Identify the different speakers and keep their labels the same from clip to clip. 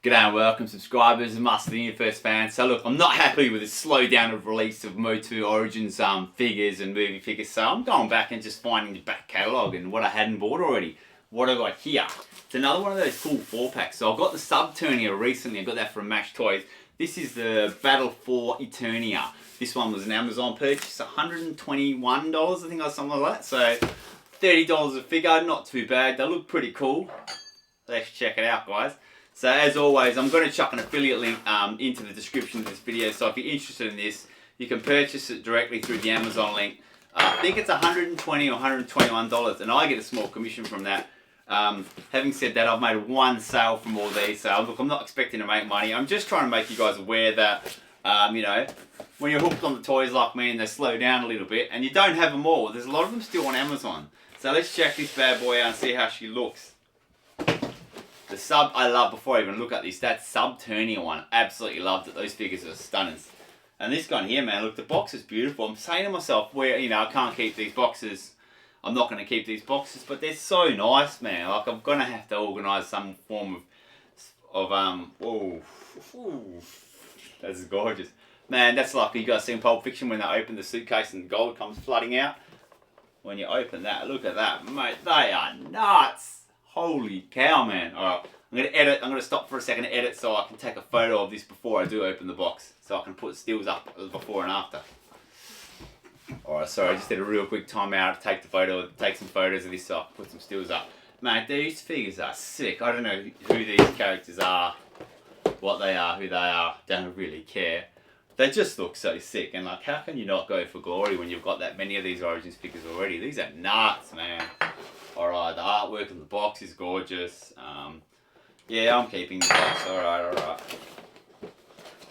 Speaker 1: G'day and welcome subscribers and Master of the Universe fans. So look, I'm not happy with the slowdown of release of MOTU Origins figures and movie figures, so I'm going back and just finding the back catalogue and what I hadn't bought already. What I got here, it's another one of those cool 4-packs. So I got the Subternia recently, I got that from Match Toys. This is the Battle for Eternia. This one was an Amazon purchase, $121 I think, or something like that. So $30 a figure, not too bad. They look pretty cool. Let's check it out, guys. So as always, I'm going to chuck an affiliate link into the description of this video. So if you're interested in this, you can purchase it directly through the Amazon link. I think it's $120 or $121, and I get a small commission from that. Having said that, I've made one sale from all these. So look, I'm not expecting to make money. I'm just trying to make you guys aware that, you know, when you're hooked on the toys like me and they slow down a little bit, and you don't have them all, there's a lot of them still on Amazon. So let's check this bad boy out and see how she looks. The sub I love, before I even look at this, that Subternia one, absolutely loved it. Those figures are stunners. And this one here, man, look, the box is beautiful. I'm saying to myself, where, you know, I can't keep these boxes. I'm not going to keep these boxes, but they're so nice, man. Like, I'm going to have to organise some form that's gorgeous. Man, that's like you guys see in Pulp Fiction when they open the suitcase and gold comes flooding out. When you open that, look at that, mate. They are nuts. Holy cow, man. Alright, I'm going to edit. I'm going to stop for a second to edit so I can take a photo of this before I do open the box. So I can put stills up before and after. Alright, sorry, I just did a real quick timeout to take the photo, take some photos of this so I can put some stills up. Man, these figures are sick. I don't know who these characters are, what they are, who they are. Don't really care. They just look so sick. And like, how can you not go for glory when you've got that many of these Origins figures already? These are nuts, man. Alright, the artwork on the box is gorgeous. Yeah, I'm keeping the box. Alright.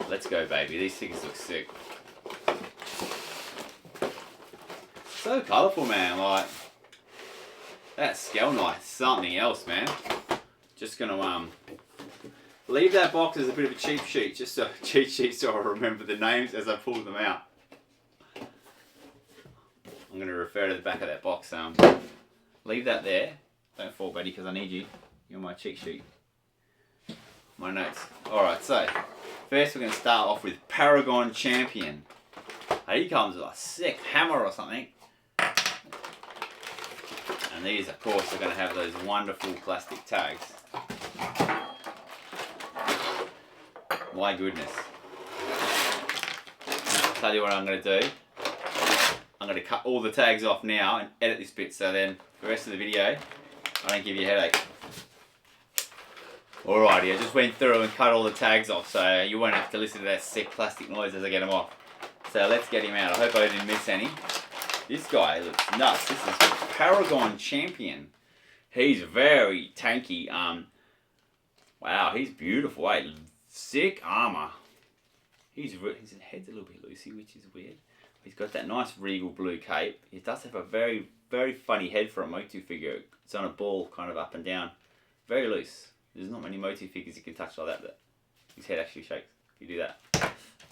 Speaker 1: Let's go, baby. These figures look sick. So colourful, man. Like, that SKEL-KNIGHT, something else, man. Just gonna leave that box as a bit of a cheat sheet, just so I remember the names as I pull them out. I'm gonna refer to the back of that box. Leave that there. Don't fall, buddy, because I need you. You're my cheat sheet. My notes. Alright, so first we're going to start off with Paragon Champion. He comes with a sick hammer or something. And these, of course, are going to have those wonderful plastic tags. My goodness. I'll tell you what I'm going to do. I'm going to cut all the tags off now and edit this bit so then the rest of the video I don't give you a headache. Alrighty, I just went through and cut all the tags off so you won't have to listen to that sick plastic noise as I get them off. So let's get him out. I hope I didn't miss any. This guy looks nuts. This is Paragon Champion. He's very tanky. Wow, he's beautiful. Hey, sick armour. His head's a little bit loosey, which is weird. He's got that nice regal blue cape. He does have a very, very funny head for a MOTU figure. It's on a ball, kind of up and down. Very loose. There's not many MOTU figures you can touch like that, but his head actually shakes if you do that.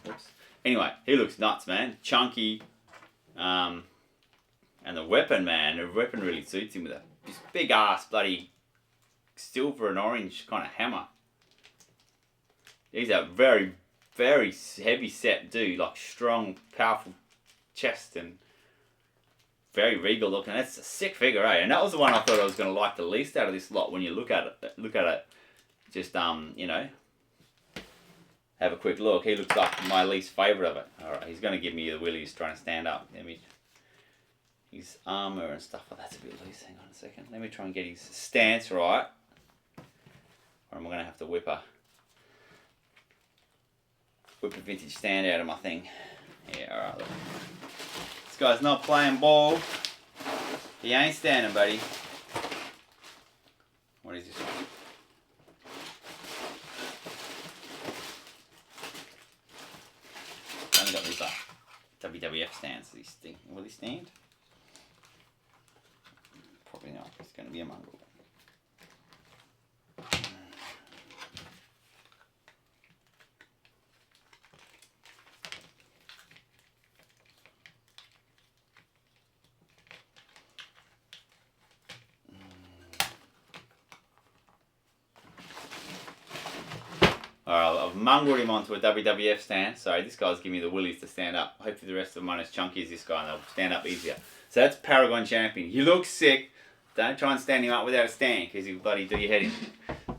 Speaker 1: Oops. Anyway, he looks nuts, man. Chunky. And the weapon, man. The weapon really suits him with this big ass bloody silver and orange kind of hammer. He's a very, very heavy set dude. Like strong, powerful chest and very regal looking. That's a sick figure, eh? And that was the one I thought I was going to like the least out of this lot when you look at it. Just, you know, have a quick look. He looks like my least favourite of it. Alright, he's going to give me the willies trying to stand up. His armour and stuff like that's a bit loose. Hang on a second. Let me try and get his stance right. Or I'm going to have to whip a vintage stand out of my thing. Yeah, alright, look. This guy's not playing ball. He ain't standing, buddy. What is this one? I only got these WWF stands. Will he stand? Probably not. It's going to be a mongrel. Alright, I've mongreled him onto a WWF stand. So this guy's giving me the willies to stand up. Hopefully the rest of them aren't as chunky as this guy and they'll stand up easier. So that's Paragon Champion. He looks sick. Don't try and stand him up without a stand because he'll bloody do your head in.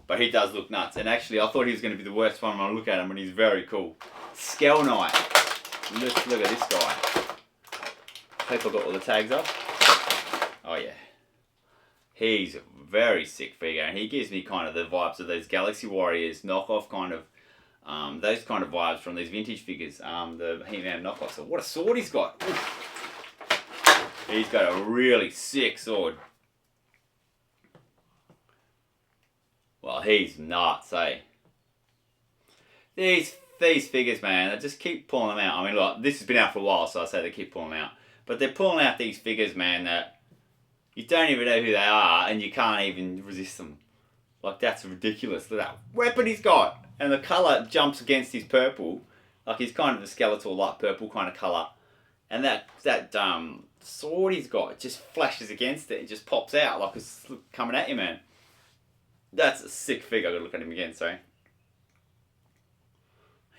Speaker 1: But he does look nuts. And actually I thought he was going to be the worst one when I look at him, and he's very cool. SKEL-KNIGHT. Let's look at this guy. Hope I got all the tags up. Oh yeah. He's a very sick figure, and he gives me kind of the vibes of those Galaxy Warriors knockoff kind of, those kind of vibes from these vintage figures, the He-Man knockoffs. So what a sword he's got. He's got a really sick sword. Well, he's nuts, eh? These figures, man, they just keep pulling them out. I mean, look, this has been out for a while, so I say they keep pulling them out. But they're pulling out these figures, man, that you don't even know who they are, and you can't even resist them. Like, that's ridiculous. Look at that weapon he's got. And the colour jumps against his purple. Like, he's kind of the Skeletor light purple kind of colour. And that sword he's got just flashes against it. It just pops out like it's coming at you, man. That's a sick figure. I've got to look at him again, sorry.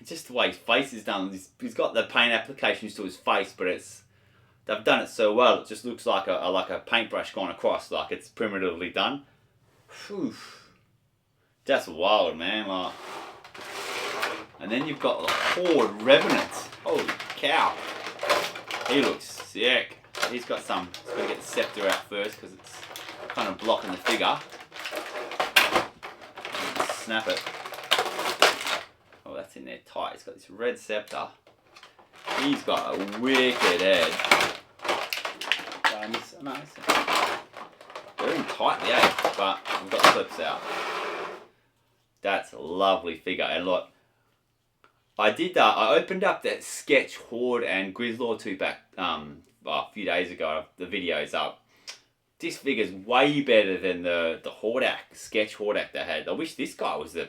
Speaker 1: Just the way his face is done. He's got the paint applications to his face, but they've done it so well. It just looks like a paintbrush gone across, like it's primitively done. Whew. That's wild, man. Like, and then you've got the Horde Revenant. Holy cow! He looks sick. He's got some. He's got to get the scepter out first because it's kind of blocking the figure. Snap it. Oh, that's in there tight. He's got this red scepter. He's got a wicked head. They're in tightly, eh? But we've got the clips out. That's a lovely figure. And look, I opened up that sketch Horde and Grizzlord 2-pack a few days ago. The video's up. This figure's way better than the Hordak, sketch Hordak they had. I wish this guy was the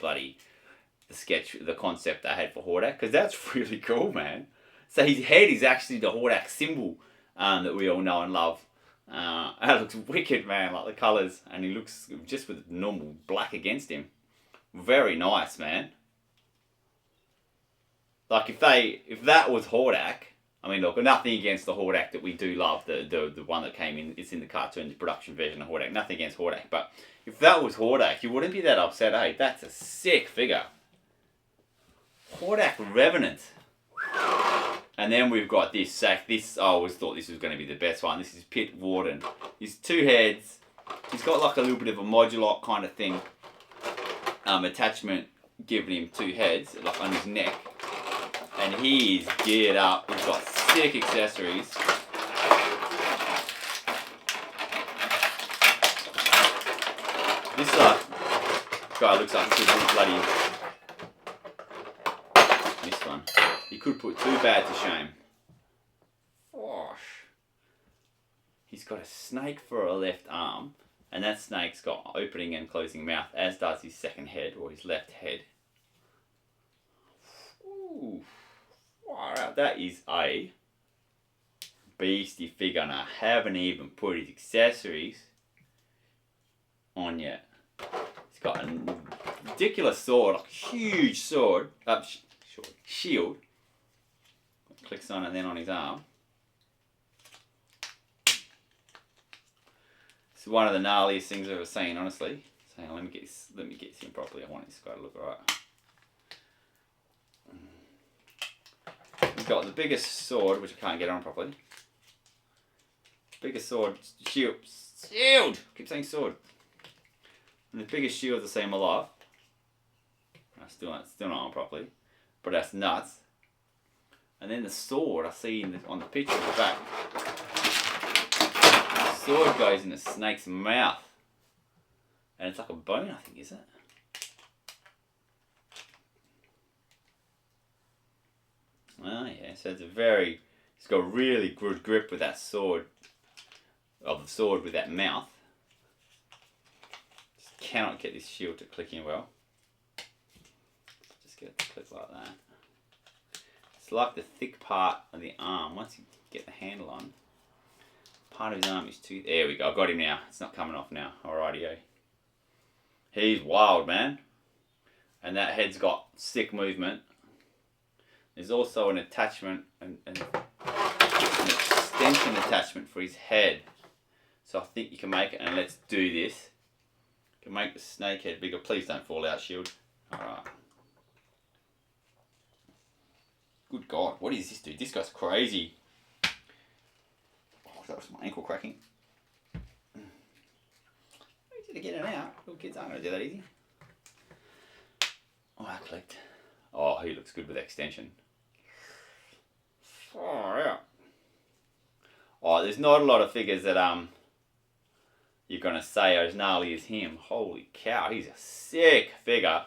Speaker 1: concept they had for Hordak, because that's really cool, man. So his head is actually the Hordak symbol that we all know and love. That looks wicked, man, like the colours, and he looks just with normal black against him. Very nice, man. Like if that was Hordak, I mean, look, nothing against the Hordak that we do love, the one that came in, it's in the cartoon, the production version of Hordak. Nothing against Hordak, but if that was Hordak, you wouldn't be that upset, eh? That's a sick figure. Hordak Revenant. And then we've got this sack. This, I always thought this was going to be the best one. This is Pit Warden. He's two heads. He's got like a little bit of a modular kind of thing. Attachment giving him two heads, like on his neck. And he's geared up. He's got sick accessories. This guy looks like he could put bloody... This one. He could put too bad to shame. Gosh. He's got a snake for a left arm. And that snake's got opening and closing mouth, as does his second head, or his left head. Ooh. Wow, that is a beastie figure, and I haven't even put his accessories on yet. He's got a ridiculous sword, a huge sword, shield. Clicks on it, then on his arm. It's one of the gnarliest things I've ever seen, honestly. So let me get this in properly. I want this guy to look alright. We've got the biggest sword, which I can't get on properly. Biggest sword, shield. I keep saying sword. And the biggest shield I've seen in my life. Still not on properly, but that's nuts. And then the sword I see on the picture at the back. The sword goes in the snake's mouth, and it's like a bone, I think, is it? Oh yeah, so it's got a really good grip with that sword, of the sword with that mouth. Just cannot get this shield to click in well. Just get it to click like that. It's like the thick part of the arm, once you get the handle on, part of his arm is too... There we go, I've got him now. It's not coming off now. Alrighty-o. He's wild, man. And that head's got sick movement. There's also an attachment, an extension attachment for his head. So I think you can make it, and let's do this. You can make the snake head bigger. Please don't fall out, Shield. Alright. Good God, what is this dude? This guy's crazy. Oh, that was my ankle cracking. Easy to get it out. Little kids aren't going to do that easy. Oh, I clicked. Oh, he looks good with extension. Oh, yeah. Oh, there's not a lot of figures that you're going to say are as gnarly as him. Holy cow, he's a sick figure.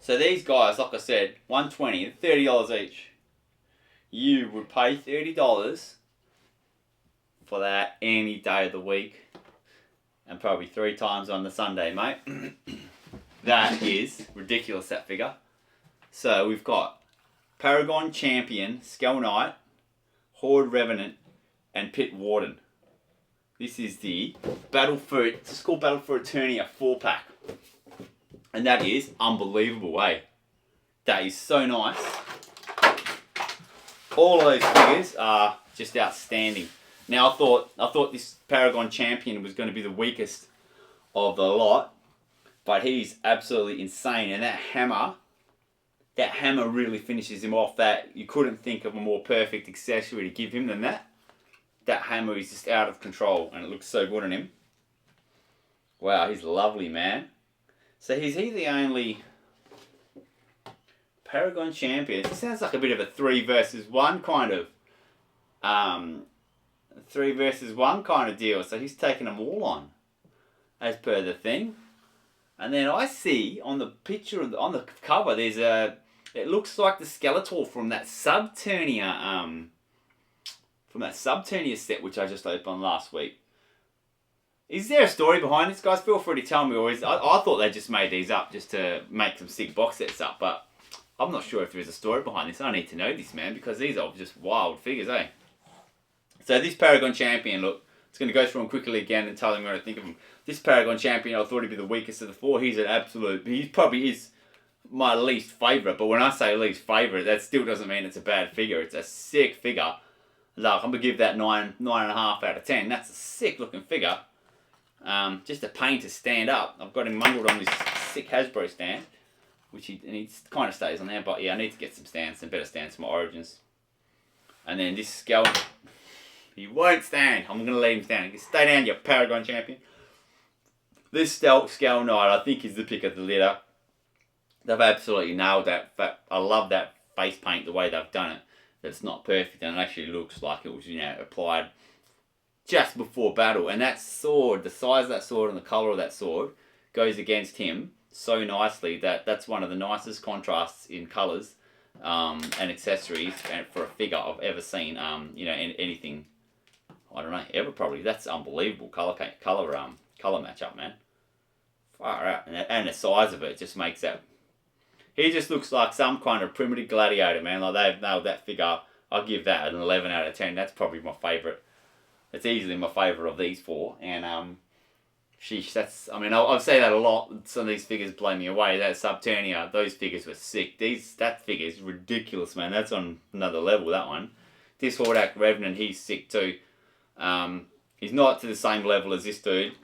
Speaker 1: So these guys, like I said, $120, $30 each. You would pay $30 for that any day of the week. And probably 3 times on the Sunday, mate. That is ridiculous, that figure. So we've got Paragon Champion, SKEL-KNIGHT, HORDE Revenant, and Pit Warden. This is the it's called Battle for Eternia 4-pack. And that is unbelievable, eh? That is so nice. All of those figures are just outstanding. Now I thought this Paragon Champion was going to be the weakest of the lot, but he's absolutely insane. And that hammer really finishes him off. That you couldn't think of a more perfect accessory to give him than that. That hammer is just out of control, and it looks so good on him. Wow, he's lovely, man. So is he the only Paragon Champion? It sounds like a bit of a 3 versus 1 kind of 3 versus 1 kind of deal. So he's taking them all on, as per the thing. And then I see on the picture on the cover, there's it looks like the Skeletor from that Subternia set, which I just opened last week. Is there a story behind this, guys? Feel free to tell me. Or I thought they just made these up just to make some sick box sets up, but I'm not sure if there is a story behind this. I need to know this, man, because these are just wild figures, eh? So this Paragon Champion, look, it's going to go through them quickly again and tell them what I think of him. This Paragon Champion, I thought he'd be the weakest of the 4. He's an absolute, he probably is my least favourite, but when I say least favourite, that still doesn't mean it's a bad figure. It's a sick figure. Look, I'm going to give that 9.5 out of 10. That's a sick looking figure. Just a pain to stand up. I've got him mungled on this sick Hasbro stand, which he kind of stays on there, but yeah, I need to get some stands, some better stands for my Origins. And then this Skell, he won't stand. I'm going to let him stand. You stay down, you Paragon Champion. This SKEL-KNIGHT, I think, is the pick of the litter. They've absolutely nailed that. I love that face paint, the way they've done it. That's not perfect, and it actually looks like it was, applied just before battle. And that sword, the size of that sword and the colour of that sword goes against him so nicely that that's one of the nicest contrasts in colours and accessories and for a figure I've ever seen. Anything, I don't know, ever probably. That's unbelievable color matchup, man. Far out. And the size of it just makes that. He just looks like some kind of primitive gladiator, man. Like, they've nailed that figure. I'll give that an 11 out of 10. That's probably my favourite. It's easily my favourite of these 4. And sheesh, that's, I mean, I'll say that a lot. Some of these figures blow me away. That Subternia, those figures were sick. That figure is ridiculous, man. That's on another level, that one. This HORDE Revenant, he's sick too. He's not to the same level as this dude.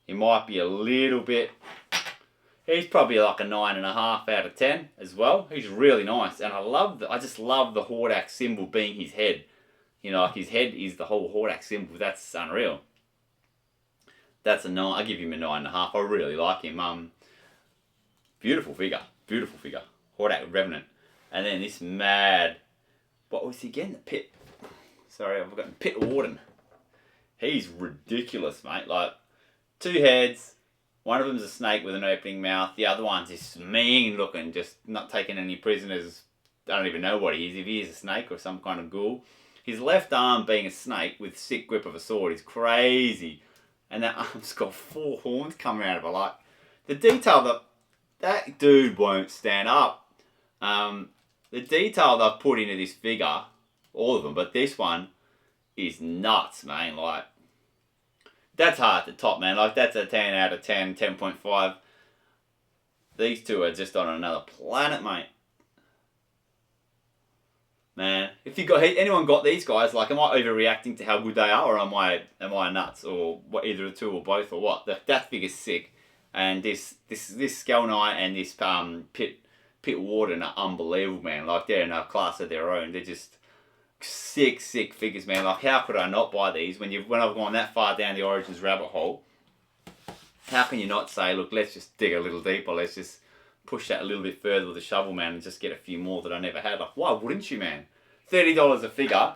Speaker 1: He might be a little bit. He's probably like a 9.5 out of 10 as well. He's really nice, and I just love the HORDE symbol being his head. Like his head is the whole HORDE symbol. That's unreal. That's a 9. I give him a 9.5. I really like him. Beautiful figure. Beautiful figure. HORDE Revenant, and then this mad. What was he again? The Pit. Sorry, I've forgotten. Pit Warden. He's ridiculous, mate. Like, 2 heads. One of them's a snake with an opening mouth. The other one's just mean looking, just not taking any prisoners. I don't even know what he is. If he is a snake or some kind of ghoul. His left arm being a snake with sick grip of a sword is crazy. And that arm's got 4 horns coming out of it. Like, the detail that dude won't stand up. The detail they've put into this figure, all of them, but this one is nuts, man. Like, That's hard to top, man. Like, that's a 10 out of 10, 10.5. These two are just on another planet, mate. Man, if you got anyone got these guys, like, am I overreacting to how good they are, or am I nuts, or what, either the two or both, or what? That figure's sick, and this SKEL-KNIGHT and this Pit Warden are unbelievable, man. Like, they're in a class of their own. They're just sick figures, man. Like, how could I not buy these when I've gone that far down the Origins rabbit hole? How can you not say, look, let's just dig a little deeper, let's just push that a little bit further with the shovel, man, and just get a few more that I never had. Like, why wouldn't you, man? $30 a figure,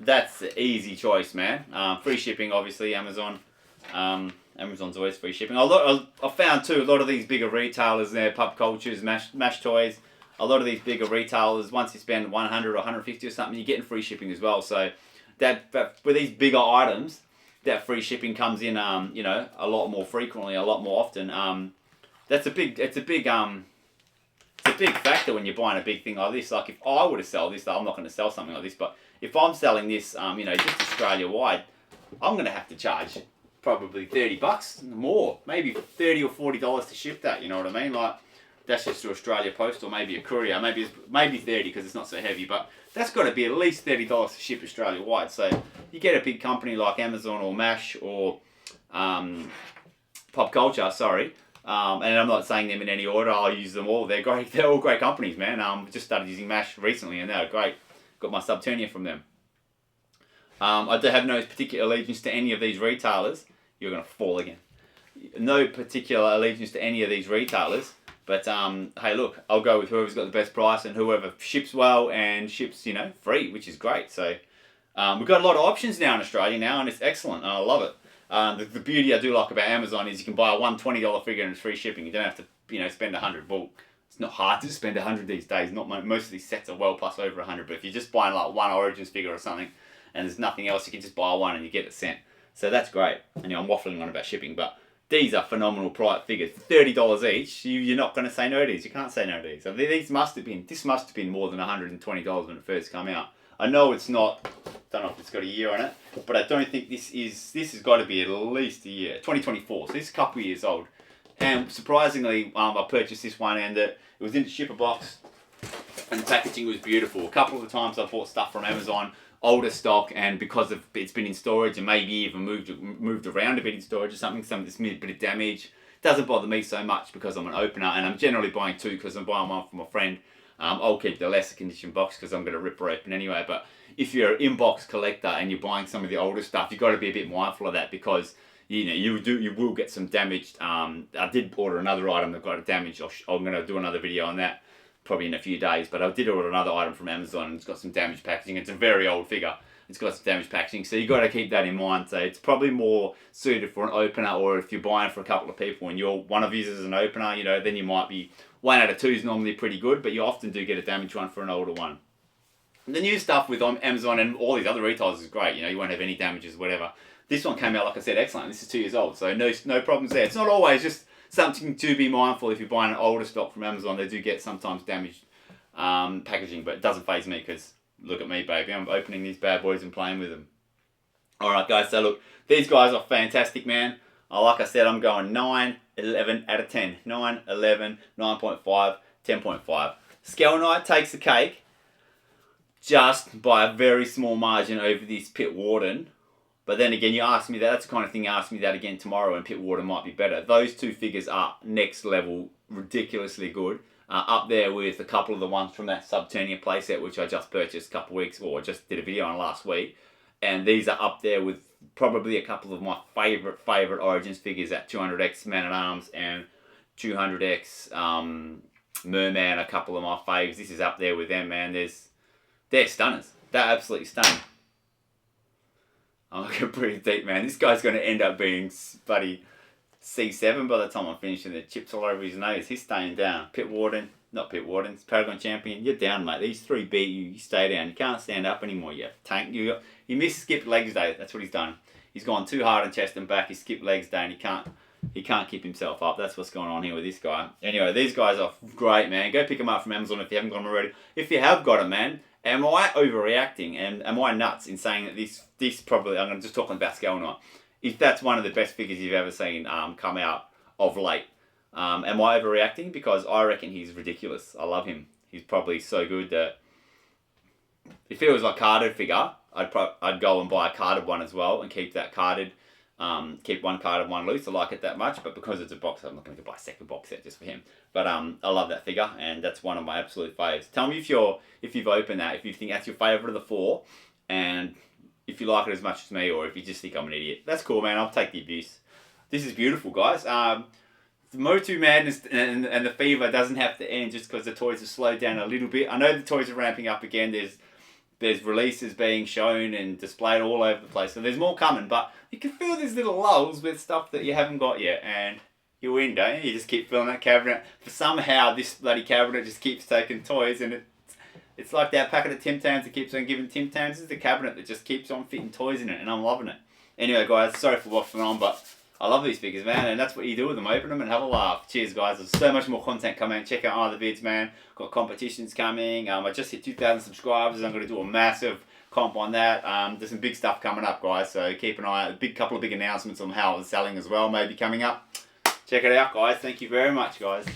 Speaker 1: that's the easy choice, man. Free shipping, obviously, Amazon. Amazon's always free shipping. I found too, a lot of these bigger retailers there, Pub Cultures, Mash Toys, a lot of these bigger retailers, once you spend 100 or 150 or something, you're getting free shipping as well. So that with these bigger items, that free shipping comes in, you know, a lot more frequently, a lot more often. It's a big factor when you're buying a big thing like this. Like, if I were to sell this, I'm not going to sell something like this, but if I'm selling this, you know, just Australia wide, I'm going to have to charge probably $30 more, maybe $30 or $40 to ship that. You know what I mean? Like, that's just to Australia Post or maybe a courier. Maybe 30 because it's not so heavy, but that's got to be at least $30 to ship Australia wide. So you get a big company like Amazon or Mash or Pop Culture, sorry. And I'm not saying them in any order. I'll use them all. They're great. They're all great companies, man. Just started using Mash recently, and they're great. Got my Subternia from them. I do have no particular allegiance to any of these retailers. You're gonna fall again. No particular allegiance to any of these retailers. But hey, look, I'll go with whoever's got the best price and whoever ships well and ships, you know, free, which is great. So we've got a lot of options now in Australia now, and it's excellent. And I love it. The beauty I do like about Amazon is you can buy a $120 figure and it's free shipping. You don't have to, you know, spend $100. Well, it's not hard to spend $100 these days. Most of these sets are well plus over $100. But if you're just buying like one Origins figure or something, and there's nothing else, you can just buy one and you get it sent. So that's great. And, you know, I'm waffling on about shipping, but these are phenomenal price figures. $30 each. You're not going to say no to these. You can't say no to these. I mean, this must have been more than $120 when it first came out. I know it's not. Don't know if it's got a year on it, but I don't think this has got to be at least a year. 2024. So this is a couple of years old. And surprisingly, I purchased this one, and it was in the shipper box, and the packaging was beautiful. A couple of the times I bought stuff from Amazon, older stock, and because of it's been in storage and maybe even moved around a bit in storage or something, some of this bit of damage, doesn't bother me so much because I'm an opener, and I'm generally buying two because I'm buying one from a friend. I'll keep the lesser condition box because I'm going to rip her open anyway. But if you're an inbox collector and you're buying some of the older stuff, you've got to be a bit mindful of that because you know you will get some damaged. I did order another item that got damaged. I'm going to do another video on that probably in a few days. But I did order another item from Amazon and it's got some damaged packaging. It's a very old figure. It's got some damaged packaging, so you got to keep that in mind. So it's probably more suited for an opener, or if you're buying for a couple of people and you're one of you is an opener, you know, then you might be 1 out of 2 is normally pretty good, but you often do get a damaged one for an older one. And the new stuff with Amazon and all these other retailers is great. You know, you won't have any damages, whatever. This one came out, like I said, excellent. This is 2 years old, so no problems there. It's not always just something to be mindful. If you're buying an older stock from Amazon, they do get sometimes damaged packaging, but it doesn't faze me because look at me, baby. I'm opening these bad boys and playing with them. Alright guys, so look, these guys are fantastic, man. Like I said, I'm going 9, 11 out of 10. 9, 11, 9.5, 10.5. SKEL-KNIGHT takes the cake just by a very small margin over this Pit Warden. But then again, you ask me that, that's the kind of thing you ask me that again tomorrow, and Pit Warden might be better. Those two figures are next level, ridiculously good. Up there with a couple of the ones from that Subternia playset, which I just purchased a couple of weeks, or just did a video on last week. And these are up there with probably a couple of my favourite Origins figures at 200x Man-at-Arms and 200x Merman, a couple of my faves. This is up there with them, man. They're stunners. They're absolutely stunning. I'm looking pretty deep, man. This guy's going to end up being bloody C7 by the time I'm finishing. The chips all over his nose. He's staying down. Pit Warden, not Pit Warden, it's Paragon Champion. You're down, mate. These 3 beat you. You stay down. You can't stand up anymore. You tank. You skipped legs day. That's what he's done. He's gone too hard on chest and back. He skipped legs day and he can't keep himself up. That's what's going on here with this guy. Anyway, these guys are great, man. Go pick them up from Amazon if you haven't got them already. If you have got them, man, am I overreacting and am I nuts in saying that this probably, I'm just talking about SKEL-KNIGHT, if that's one of the best figures you've ever seen come out of late. Am I overreacting? Because I reckon he's ridiculous. I love him. He's probably so good that if it was a carded figure, I'd go and buy a carded one as well and keep that carded. Keep one carded, one loose. I like it that much, but because it's a box, I'm not going to buy a second box set just for him. But I love that figure, and that's one of my absolute faves. Tell me if you've opened that, if you think that's your favourite of the four, and if you like it as much as me, or if you just think I'm an idiot. That's cool, man. I'll take the abuse. This is beautiful, guys. The MOTU madness and the fever doesn't have to end just because the toys have slowed down a little bit. I know the toys are ramping up again. There's releases being shown and displayed all over the place, so there's more coming. But you can feel these little lulls with stuff that you haven't got yet, and you win, don't you? You just keep filling that cabinet. For somehow this bloody cabinet just keeps taking toys, and it's like that packet of Tim Tams that keeps on giving Tim Tams. This is the cabinet that just keeps on fitting toys in it, and I'm loving it. Anyway, guys, sorry for waffling on, but I love these figures, man, and that's what you do with them. Open them and have a laugh. Cheers, guys. There's so much more content coming. Check out other vids, man. Got competitions coming. I just hit 2,000 subscribers. I'm going to do a massive comp on that. There's some big stuff coming up, guys, so keep an eye out. A couple of big announcements on how it's selling as well, maybe coming up. Check it out, guys. Thank you very much, guys.